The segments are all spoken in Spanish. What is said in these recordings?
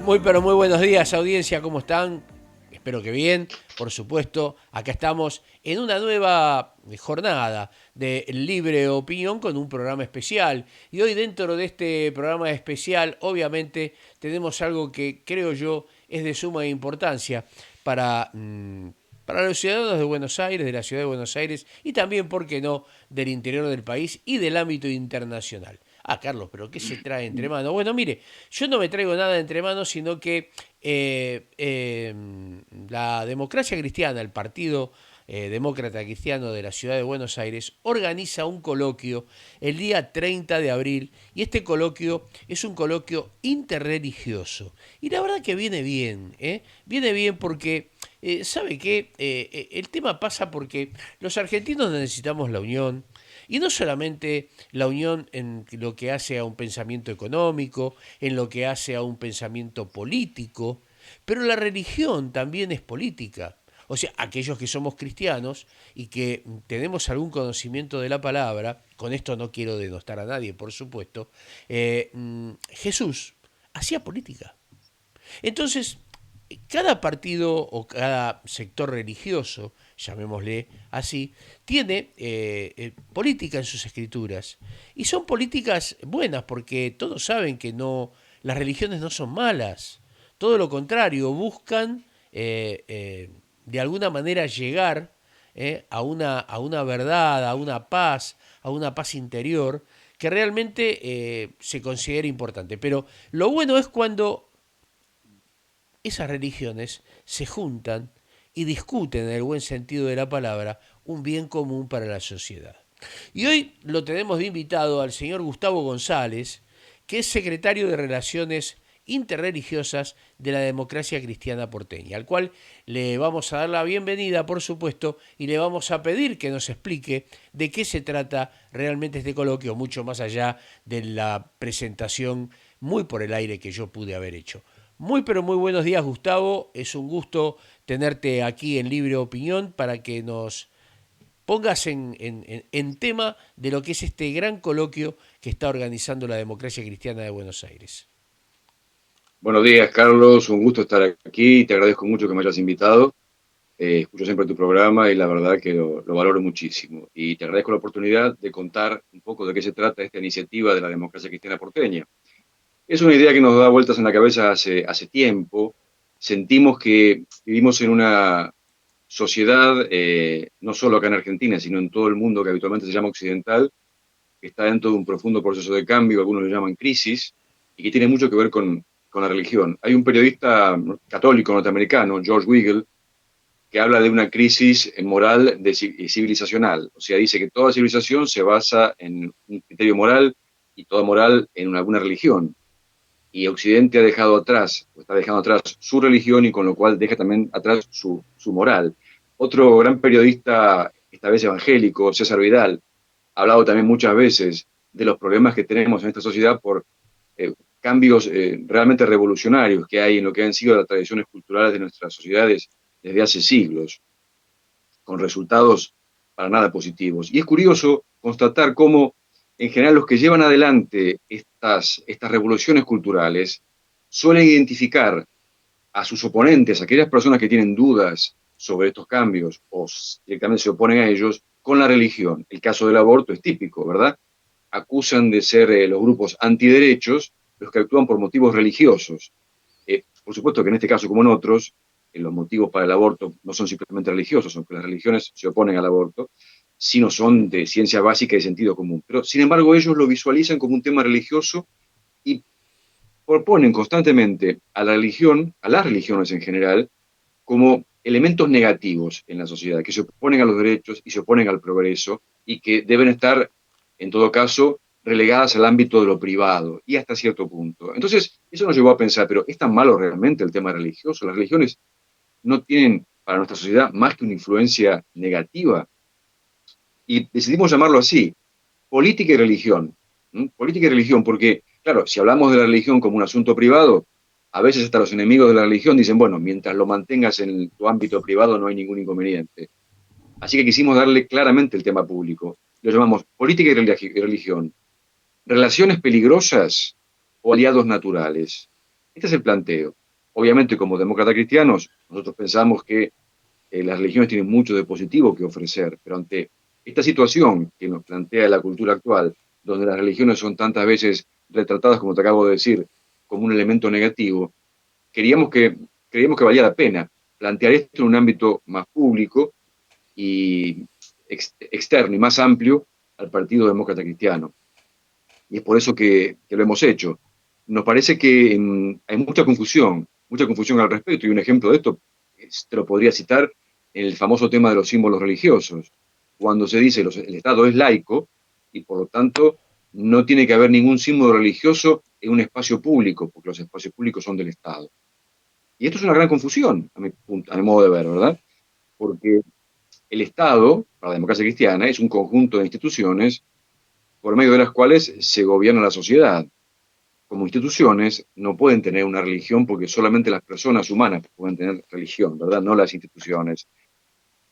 Muy pero muy buenos días, audiencia, ¿cómo están? Espero que bien, por supuesto. Acá estamos en una nueva jornada de libre opinión con un programa especial. Y hoy dentro de este programa especial, obviamente, tenemos algo que creo yo es de suma importancia para, para los ciudadanos de Buenos Aires, de la ciudad de Buenos Aires y también, ¿por qué no?, del interior del país y del ámbito internacional. Ah, Carlos, pero ¿qué se trae entre manos? Bueno, mire, yo no me traigo nada entre manos, sino que la democracia cristiana, el Partido Demócrata Cristiano de la Ciudad de Buenos Aires, organiza un coloquio el día 30 de abril y este coloquio es un coloquio interreligioso. Y la verdad que viene bien, ¿eh? Viene bien porque, ¿sabe qué? El tema pasa porque los argentinos necesitamos la unión, y no solamente la unión en lo que hace a un pensamiento económico, en lo que hace a un pensamiento político, pero la religión también es política. O sea, aquellos que somos cristianos y que tenemos algún conocimiento de la palabra, con esto no quiero denostar a nadie, por supuesto, Jesús hacía política. Entonces, cada partido o cada sector religioso, llamémosle así, tiene política en sus escrituras. Y son políticas buenas porque todos saben que no, las religiones no son malas. Todo lo contrario, buscan de alguna manera llegar a una verdad, a una paz interior que realmente se considera importante. Pero lo bueno es cuando esas religiones se juntan y discuten, en el buen sentido de la palabra, un bien común para la sociedad. Y hoy lo tenemos de invitado al señor Gustavo González, que es secretario de Relaciones Interreligiosas de la Democracia Cristiana Porteña, al cual le vamos a dar la bienvenida, por supuesto, y le vamos a pedir que nos explique de qué se trata realmente este coloquio, mucho más allá de la presentación muy por el aire que yo pude haber hecho. Muy pero muy buenos días, Gustavo. Es un gusto tenerte aquí en Libre Opinión para que nos pongas en tema de lo que es este gran coloquio que está organizando la Democracia Cristiana de Buenos Aires. Buenos días, Carlos. Un gusto estar aquí. Te agradezco mucho que me hayas invitado. Escucho siempre tu programa y la verdad que lo valoro muchísimo. Y te agradezco la oportunidad de contar un poco de qué se trata esta iniciativa de la democracia cristiana porteña. Es una idea que nos da vueltas en la cabeza hace tiempo. Sentimos que vivimos en una sociedad, no solo acá en Argentina, sino en todo el mundo que habitualmente se llama occidental, que está dentro de un profundo proceso de cambio, algunos lo llaman crisis, y que tiene mucho que ver con la religión. Hay un periodista católico norteamericano, George Weigel, que habla de una crisis moral y civilizacional. O sea, dice que toda civilización se basa en un criterio moral y toda moral en alguna religión. Y Occidente ha dejado atrás, o está dejando atrás su religión y con lo cual deja también atrás su moral. Otro gran periodista, esta vez evangélico, César Vidal, ha hablado también muchas veces de los problemas que tenemos en esta sociedad por cambios realmente revolucionarios que hay en lo que han sido las tradiciones culturales de nuestras sociedades desde hace siglos, con resultados para nada positivos. Y es curioso constatar cómo, en general, los que llevan adelante estas revoluciones culturales suelen identificar a sus oponentes, aquellas personas que tienen dudas sobre estos cambios o directamente se oponen a ellos, con la religión. El caso del aborto es típico, ¿verdad? Acusan de ser los grupos antiderechos los que actúan por motivos religiosos. Por supuesto que en este caso, como en otros, los motivos para el aborto no son simplemente religiosos, aunque las religiones se oponen al aborto, sino son de ciencia básica y de sentido común. Pero, sin embargo, ellos lo visualizan como un tema religioso y proponen constantemente a la religión, a las religiones en general, como elementos negativos en la sociedad, que se oponen a los derechos y se oponen al progreso y que deben estar, en todo caso, relegadas al ámbito de lo privado y hasta cierto punto. Entonces, eso nos llevó a pensar, pero ¿es tan malo realmente el tema religioso? Las religiones no tienen para nuestra sociedad más que una influencia negativa y decidimos llamarlo así, política y religión. ¿Mm? Política y religión, porque, claro, si hablamos de la religión como un asunto privado, a veces hasta los enemigos de la religión dicen, bueno, mientras lo mantengas en tu ámbito privado no hay ningún inconveniente. Así que quisimos darle claramente el tema público. Lo llamamos política y religión. Relaciones peligrosas o aliados naturales. Este es el planteo. Obviamente, como demócratas cristianos, nosotros pensamos que las religiones tienen mucho de positivo que ofrecer, pero ante esta situación que nos plantea la cultura actual, donde las religiones son tantas veces retratadas, como te acabo de decir, como un elemento negativo, queríamos que, creíamos que valía la pena plantear esto en un ámbito más público y externo y más amplio al Partido Demócrata Cristiano. Y es por eso que lo hemos hecho. Nos parece que hay mucha confusión al respecto, y un ejemplo de esto te lo podría citar el famoso tema de los símbolos religiosos. Cuando se dice el Estado es laico y por lo tanto no tiene que haber ningún símbolo religioso en un espacio público, porque los espacios públicos son del Estado. Y esto es una gran confusión, a mi modo de ver, ¿verdad? Porque el Estado, para la democracia cristiana, es un conjunto de instituciones por medio de las cuales se gobierna la sociedad. Como instituciones no pueden tener una religión porque solamente las personas humanas pueden tener religión, ¿verdad? No las instituciones.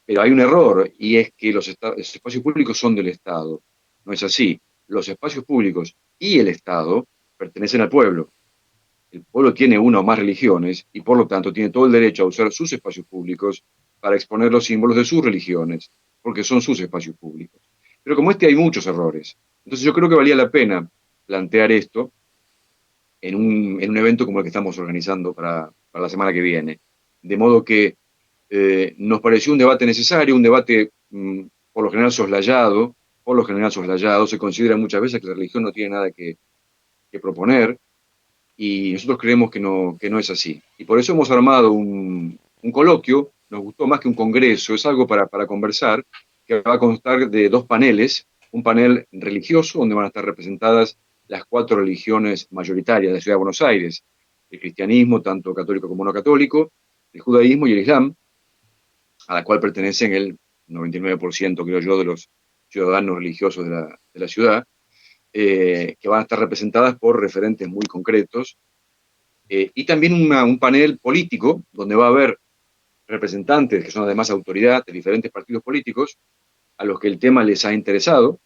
Pero hay un error y es que los espacios públicos son del Estado. No es así. Los espacios públicos y el Estado pertenecen al pueblo. El pueblo tiene una o más religiones y por lo tanto tiene todo el derecho a usar sus espacios públicos para exponer los símbolos de sus religiones, porque son sus espacios públicos. Pero como este hay muchos errores. Entonces yo creo que valía la pena plantear esto en un evento como el que estamos organizando para la semana que viene. De modo que nos pareció un debate necesario, un debate por lo general soslayado, se considera muchas veces que la religión no tiene nada que proponer, y nosotros creemos que no es así. Y por eso hemos armado un coloquio, nos gustó más que un congreso, es algo para conversar, que va a constar de dos paneles, un panel religioso, donde van a estar representadas las cuatro religiones mayoritarias de la Ciudad de Buenos Aires, el cristianismo, tanto católico como no católico, el judaísmo y el islam, a la cual pertenecen el 99%, creo yo, de los ciudadanos religiosos de la ciudad, que van a estar representadas por referentes muy concretos, y también un panel político donde va a haber representantes que son además autoridad de diferentes partidos políticos a los que el tema les ha interesado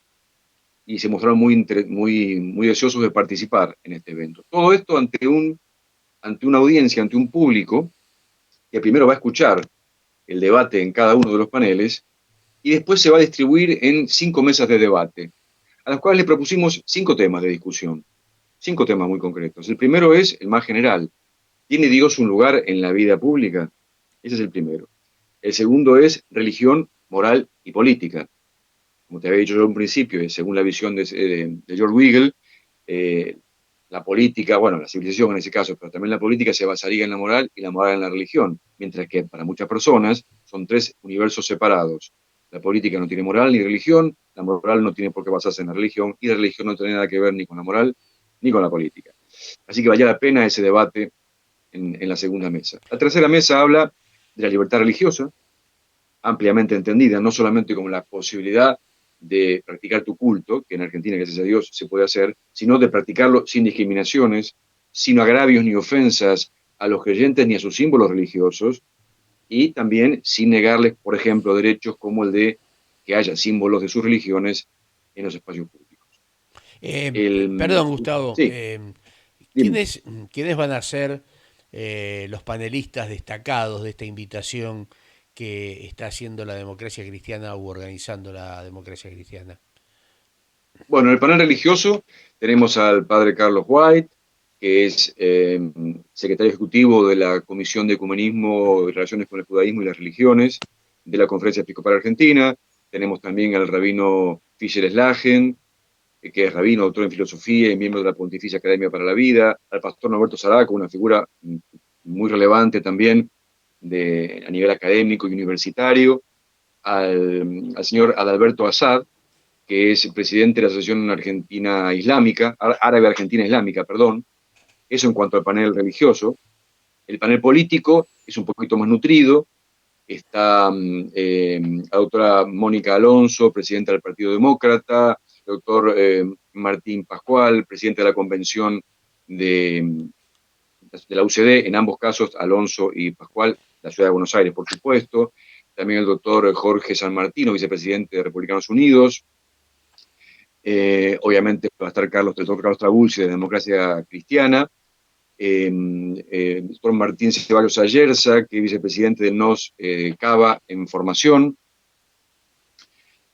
y se mostraron muy deseosos de participar en este evento. Todo esto ante una audiencia, ante un público que primero va a escuchar el debate en cada uno de los paneles y después se va a distribuir en 5 mesas de debate, a las cuales le propusimos 5 temas de discusión, 5 temas muy concretos. El primero es el más general. ¿Tiene Dios un lugar en la vida pública? Ese es el primero. El segundo es religión, moral y política. Como te había dicho yo en un principio, según la visión de George Weigel, eh, la política, bueno, la civilización en ese caso, pero también la política se basaría en la moral y la moral en la religión, mientras que para muchas personas son tres universos separados. La política no tiene moral ni religión, la moral no tiene por qué basarse en la religión, y la religión no tiene nada que ver ni con la moral ni con la política. Así que valía la pena ese debate en la segunda mesa. La tercera mesa habla de la libertad religiosa, ampliamente entendida, no solamente como la posibilidad de practicar tu culto, que en Argentina, gracias a Dios, se puede hacer, sino de practicarlo sin discriminaciones, sin agravios ni ofensas a los creyentes ni a sus símbolos religiosos, y también sin negarles, por ejemplo, derechos como el de que haya símbolos de sus religiones en los espacios públicos. El, Perdón, Gustavo. sí, dime. ¿Quiénes van a ser los panelistas destacados de esta invitación que está haciendo la democracia cristiana u organizando la democracia cristiana? Bueno, en el panel religioso tenemos al padre Carlos White, que es secretario ejecutivo de la Comisión de Ecumenismo y Relaciones con el Judaísmo y las Religiones de la Conferencia Episcopal Argentina. Tenemos también al rabino Fischer Slagen, que es rabino, doctor en filosofía y miembro de la Pontificia Academia para la Vida, al pastor Norberto Saraco, una figura muy relevante también a nivel académico y universitario, al señor Adalberto Assad, que es presidente de la Asociación Argentina Islámica, Árabe Argentina Islámica, perdón. Eso en cuanto al panel religioso. El panel político es un poquito más nutrido. Está la doctora Mónica Alonso, presidenta del Partido Demócrata, el doctor Martín Pascual, presidente de la Convención de, de la UCD, en ambos casos Alonso y Pascual, la Ciudad de Buenos Aires, por supuesto. También el doctor Jorge San Martino, vicepresidente de Republicanos Unidos. Obviamente va a estar el doctor Carlos Trabulsi de Democracia Cristiana, el doctor Martín Ceballos Ayerza, que es vicepresidente del NOS Cava en formación,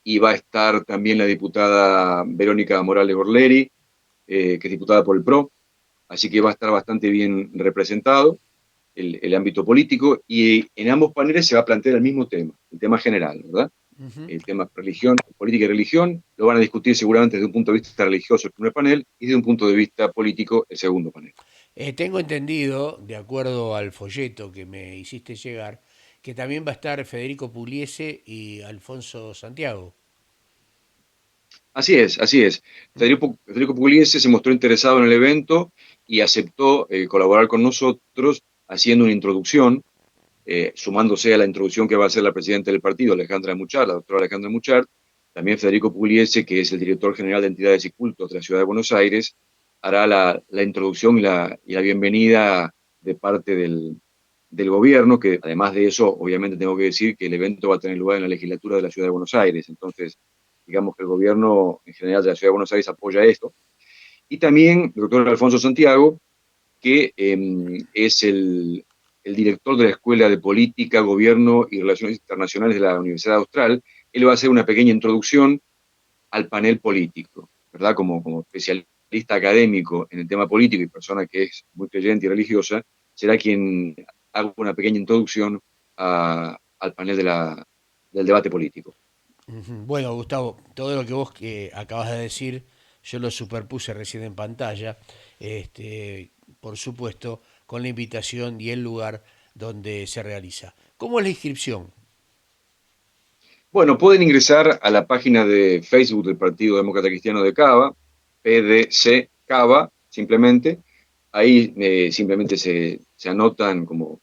y va a estar también la diputada Verónica Morales Borleri, que es diputada por el PRO, así que va a estar bastante bien representado el ámbito político, y en ambos paneles se va a plantear el mismo tema, el tema general, ¿verdad? Ujú. El tema religión, política y religión, lo van a discutir seguramente desde un punto de vista religioso el primer panel y desde un punto de vista político el segundo panel. Tengo entendido, de acuerdo al folleto que me hiciste llegar, que también va a estar Federico Pugliese y Alfonso Santiago. Así es, así es. Federico Pugliese se mostró interesado en el evento y aceptó colaborar con nosotros haciendo una introducción, sumándose a la introducción que va a hacer la presidenta del partido, Alejandra Muchart, la doctora Alejandra Muchart. También Federico Pugliese, que es el director general de Entidades y Cultos de la Ciudad de Buenos Aires, hará la introducción y la bienvenida de parte del gobierno, que además de eso, obviamente tengo que decir que el evento va a tener lugar en la legislatura de la Ciudad de Buenos Aires. Entonces, digamos que el gobierno en general de la Ciudad de Buenos Aires apoya esto. Y también el doctor Alfonso Santiago, que es el director de la Escuela de Política, Gobierno y Relaciones Internacionales de la Universidad Austral. Él va a hacer una pequeña introducción al panel político, ¿verdad? Como especialista académico en el tema político y persona que es muy creyente y religiosa, será quien haga una pequeña introducción al panel del debate político. Ujú. Bueno, Gustavo, todo lo que vos acabas de decir, yo lo superpuse recién en pantalla, por supuesto, con la invitación y el lugar donde se realiza. ¿Cómo es la inscripción? Bueno, pueden ingresar a la página de Facebook del Partido Demócrata Cristiano de Cava, PDC Cava, simplemente. Ahí simplemente se anotan como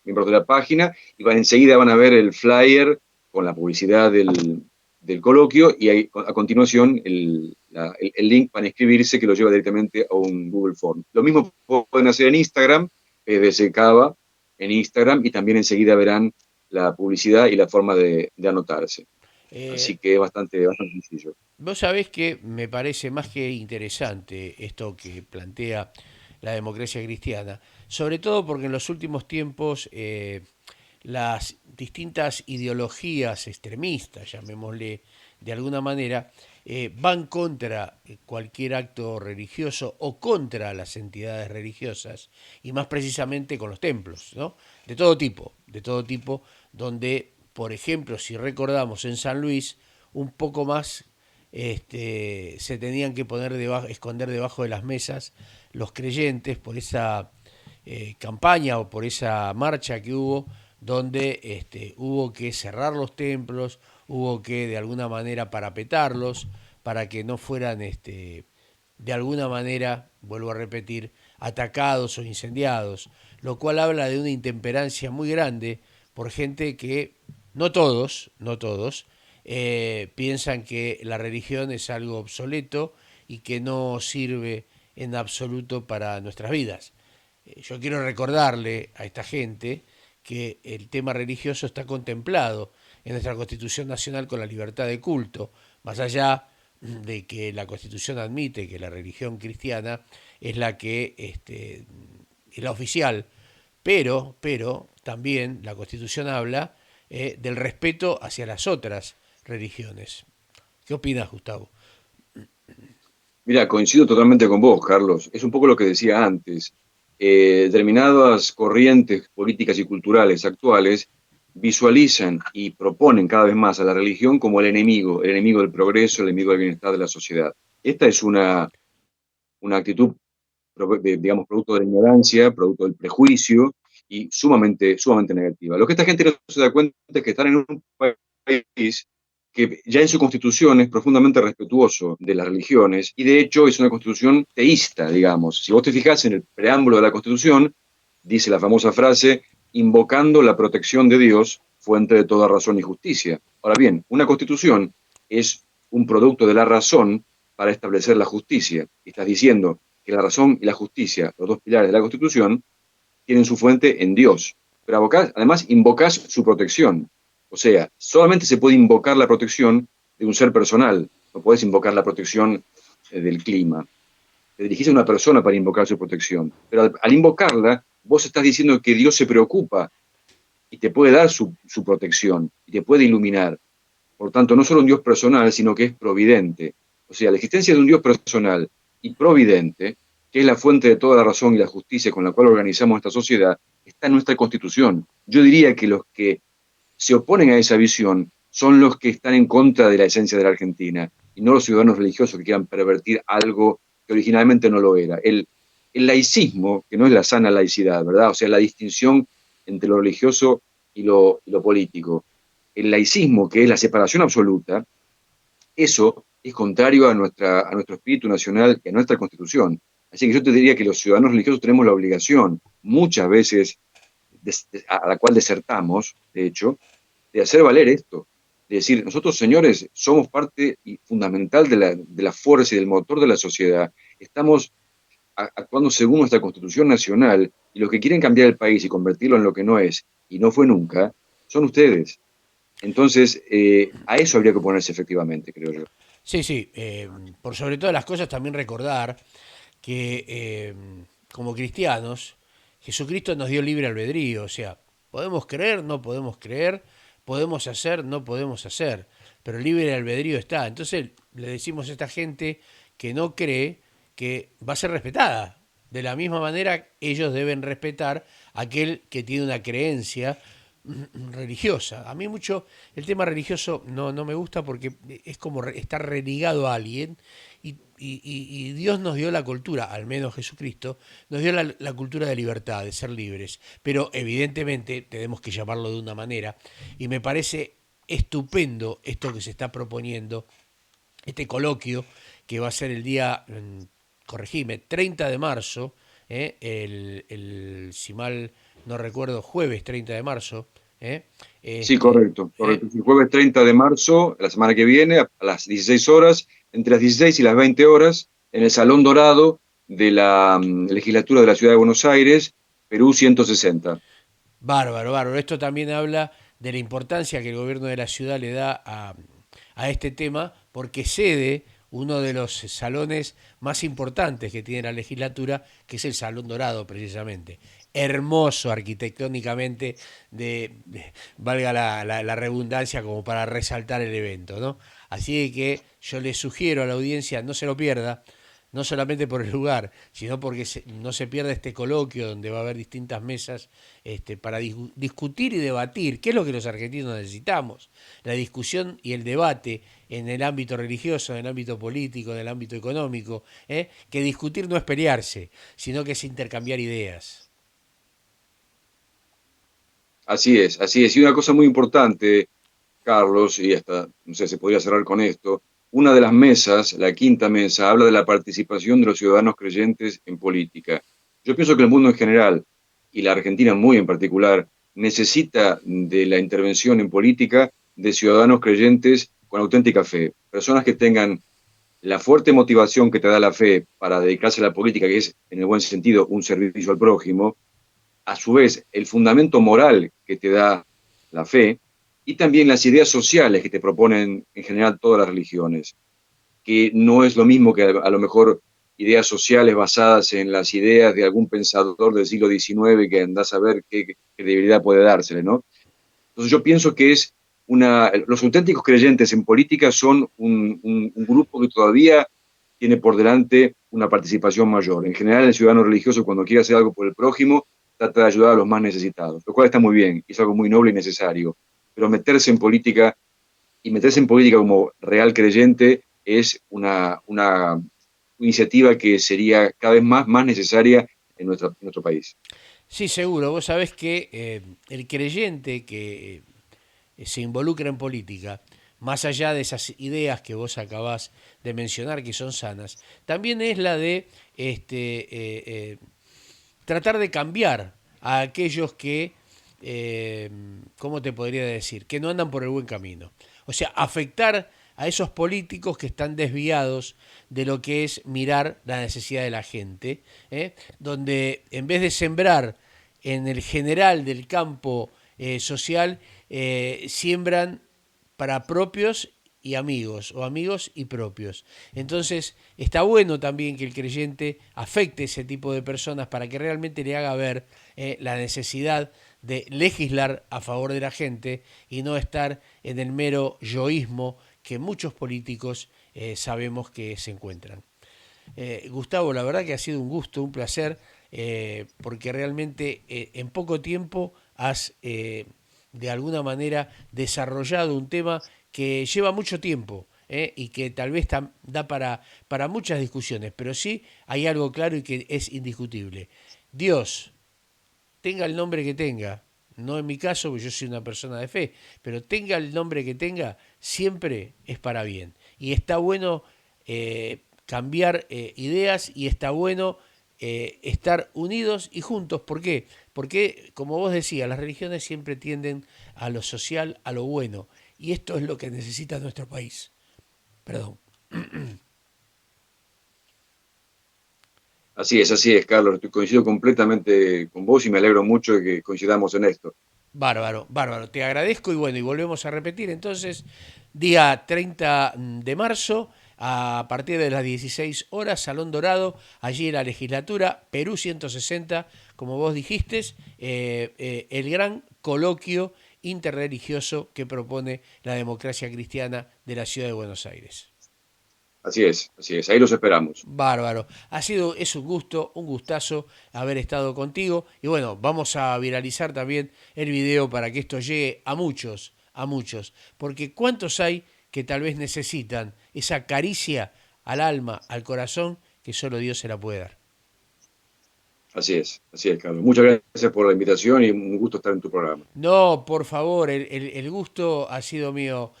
miembros de la página y enseguida van a ver el flyer con la publicidad del coloquio, y ahí, a continuación el link para inscribirse, que lo lleva directamente a un Google Form. Lo mismo pueden hacer en Instagram, PDC Cava, en Instagram, y también enseguida verán la publicidad y la forma de anotarse. Eh, Así que es bastante sencillo. Vos sabés que me parece más que interesante esto que plantea la democracia cristiana, sobre todo porque en los últimos tiempos las distintas ideologías extremistas, llamémosle de alguna manera, van contra cualquier acto religioso o contra las entidades religiosas, y más precisamente con los templos, ¿no? De todo tipo, donde, por ejemplo, si recordamos en San Luis, un poco más se tenían que esconder debajo de las mesas los creyentes por esa campaña o por esa marcha que hubo, donde hubo que cerrar los templos, hubo que de alguna manera parapetarlos para que no fueran de alguna manera, vuelvo a repetir, atacados o incendiados, lo cual habla de una intemperancia muy grande por gente que, no todos, piensan que la religión es algo obsoleto y que no sirve en absoluto para nuestras vidas. Yo quiero recordarle a esta gente que el tema religioso está contemplado en nuestra Constitución Nacional con la libertad de culto, más allá de que la Constitución admite que la religión cristiana es la que es la oficial, pero también la Constitución habla del respeto hacia las otras religiones. ¿Qué opinas, Gustavo? Mira, coincido totalmente con vos, Carlos. Es un poco lo que decía antes. Determinadas corrientes políticas y culturales actuales visualizan y proponen cada vez más a la religión como el enemigo del progreso, el enemigo del bienestar de la sociedad. Esta es una actitud, digamos, producto de la ignorancia, producto del prejuicio y sumamente negativa. Lo que esta gente no se da cuenta es que están en un país que ya en su constitución es profundamente respetuoso de las religiones, y de hecho es una constitución teísta, digamos. Si vos te fijás en el preámbulo de la constitución, dice la famosa frase, invocando la protección de Dios, fuente de toda razón y justicia. Ahora bien, una constitución es un producto de la razón para establecer la justicia. Estás diciendo que la razón y la justicia, los dos pilares de la constitución, tienen su fuente en Dios. Pero además invocas su protección. O sea, solamente se puede invocar la protección de un ser personal. No puedes invocar la protección del clima. te dirigís a una persona para invocar su protección, pero al invocarla, vos estás diciendo que Dios se preocupa y te puede dar su protección y te puede iluminar. Por tanto, no solo un Dios personal, sino que es providente. O sea, la existencia de un Dios personal y providente, que es la fuente de toda la razón y la justicia con la cual organizamos esta sociedad, está en nuestra Constitución. Yo diría que los que se oponen a esa visión son los que están en contra de la esencia de la Argentina y no los ciudadanos religiosos que quieran pervertir algo que originalmente no lo era. El laicismo, que no es la sana laicidad, ¿verdad? O sea, la distinción entre lo religioso y lo político. El laicismo, que es la separación absoluta, eso es contrario a nuestro espíritu nacional y a nuestra constitución. Así que yo te diría que los ciudadanos religiosos tenemos la obligación, muchas veces a la cual desertamos, de hecho, de hacer valer esto. De decir, nosotros, señores, somos parte fundamental de la fuerza y del motor de la sociedad. Estamos actuando según nuestra Constitución Nacional y los que quieren cambiar el país y convertirlo en lo que no es y no fue nunca, son ustedes. Entonces, a eso habría que ponerse efectivamente, creo yo. Sí, sí. Por sobre todas las cosas también recordar que como cristianos, Jesucristo nos dio libre albedrío, o sea, podemos creer, no podemos creer, podemos hacer, no podemos hacer, pero el libre albedrío está. Entonces le decimos a esta gente que no cree que va a ser respetada. De la misma manera, ellos deben respetar a aquel que tiene una creencia religiosa. A mí mucho el tema religioso no me gusta porque es como estar religado a alguien y Dios nos dio la cultura, al menos Jesucristo, nos dio la cultura de libertad, de ser libres. Pero evidentemente tenemos que llamarlo de una manera y me parece estupendo esto que se está proponiendo, este coloquio que va a ser el día, corregime, 30 de marzo, si mal no recuerdo, jueves 30 de marzo. ¿eh? Sí, Este, correcto, correcto. El jueves 30 de marzo, la semana que viene, a las 16 horas, entre las 16 y las 20 horas, en el Salón Dorado de la Legislatura de la Ciudad de Buenos Aires, Perú 160. Bárbaro, bárbaro. Esto también habla de la importancia que el gobierno de la ciudad le da a este tema, porque cede uno de los salones más importantes que tiene la legislatura, que es el Salón Dorado, precisamente. Hermoso arquitectónicamente, valga la redundancia, como para resaltar el evento, ¿no? Así que yo le sugiero a la audiencia, no se lo pierda, no solamente por el lugar, sino porque no se pierda este coloquio donde va a haber distintas mesas para discutir y debatir qué es lo que los argentinos necesitamos, la discusión y el debate en el ámbito religioso, en el ámbito político, en el ámbito económico, que discutir no es pelearse, sino que es intercambiar ideas. Así es, así es. Y una cosa muy importante, Carlos, y hasta, no sé, se podría cerrar con esto, una de las mesas, la quinta mesa, habla de la participación de los ciudadanos creyentes en política. Yo pienso que el mundo en general, y la Argentina muy en particular, necesita de la intervención en política de ciudadanos creyentes con auténtica fe, personas que tengan la fuerte motivación que te da la fe para dedicarse a la política, que es, en el buen sentido, un servicio al prójimo, a su vez el fundamento moral que te da la fe y también las ideas sociales que te proponen en general todas las religiones, que no es lo mismo que a lo mejor ideas sociales basadas en las ideas de algún pensador del siglo XIX que andás a ver qué credibilidad puede dársele, ¿no? Entonces yo pienso que los auténticos creyentes en política son un grupo que todavía tiene por delante una participación mayor. En general, el ciudadano religioso, cuando quiere hacer algo por el prójimo, trata de ayudar a los más necesitados, lo cual está muy bien, y es algo muy noble y necesario. Pero meterse en política, y meterse en política como real creyente, es una iniciativa que sería cada vez más necesaria en nuestro país. Sí, seguro. Vos sabés que el creyente que se involucra en política, más allá de esas ideas que vos acabás de mencionar que son sanas, también es la de tratar de cambiar a aquellos que, ¿cómo te podría decir?, que no andan por el buen camino. O sea, afectar a esos políticos que están desviados de lo que es mirar la necesidad de la gente, donde en vez de sembrar en el general del campo social, siembran para propios y amigos, o amigos y propios. Entonces, está bueno también que el creyente afecte ese tipo de personas para que realmente le haga ver la necesidad de legislar a favor de la gente y no estar en el mero yoísmo que muchos políticos sabemos que se encuentran. Gustavo, la verdad que ha sido un gusto, un placer, porque realmente en poco tiempo has de alguna manera desarrollado un tema que lleva mucho tiempo. Y que tal vez da para muchas discusiones, pero sí hay algo claro y que es indiscutible. Dios, tenga el nombre que tenga, no en mi caso, porque yo soy una persona de fe, pero tenga el nombre que tenga, siempre es para bien. Y está bueno cambiar ideas y está bueno estar unidos y juntos. ¿Por qué? Porque, como vos decías, las religiones siempre tienden a lo social, a lo bueno. Y esto es lo que necesita nuestro país. Perdón. Así es, Carlos. Coincido completamente con vos y me alegro mucho de que coincidamos en esto. Bárbaro, bárbaro. Te agradezco y bueno, y volvemos a repetir entonces, día 30 de marzo, a partir de las 16 horas, Salón Dorado, allí en la legislatura, Perú 160, como vos dijiste, el gran coloquio interreligioso que propone la democracia cristiana de la ciudad de Buenos Aires. Así es. Ahí los esperamos. Bárbaro. Es un gusto, un gustazo haber estado contigo. Y bueno, vamos a viralizar también el video para que esto llegue a muchos, a muchos. Porque ¿cuántos hay que tal vez necesitan esa caricia al alma, al corazón, que solo Dios se la puede dar? Así es, Carlos. Muchas gracias por la invitación y un gusto estar en tu programa. No, por favor, el gusto ha sido mío.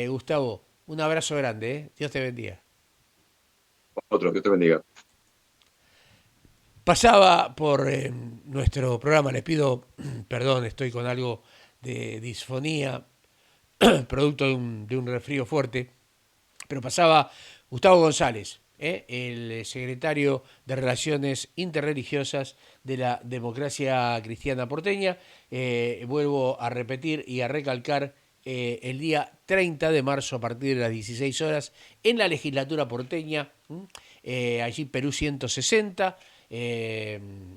Gustavo, un abrazo grande, ¿eh? Dios te bendiga. Otro, Dios te bendiga. Pasaba por nuestro programa, les pido perdón, estoy con algo de disfonía, producto de un resfrío fuerte, pero pasaba Gustavo González, el secretario de Relaciones Interreligiosas de la Democracia Cristiana Porteña. Vuelvo a repetir y a recalcar el día 30 de marzo a partir de las 16 horas en la legislatura porteña, allí Perú 160,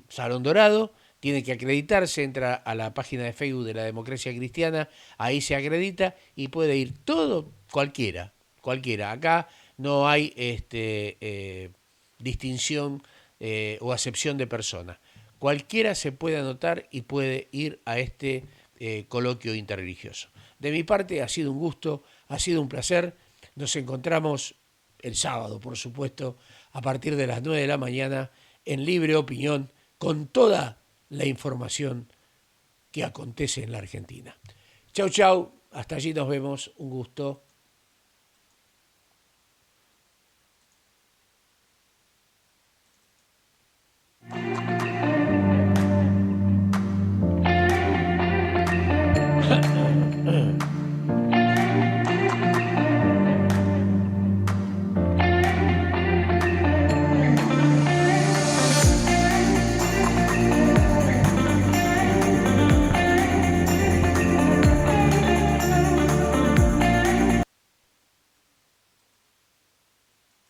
Salón Dorado. Tiene que acreditarse, entra a la página de Facebook de la Democracia Cristiana, ahí se acredita y puede ir todo, cualquiera, cualquiera. Acá no hay distinción o acepción de persona. Cualquiera se puede anotar y puede ir a este coloquio interreligioso. De mi parte ha sido un gusto, ha sido un placer. Nos encontramos el sábado, por supuesto, a partir de las 9 de la mañana en Libre Opinión con toda la información que acontece en la Argentina. Chau, chau, hasta allí nos vemos, un gusto.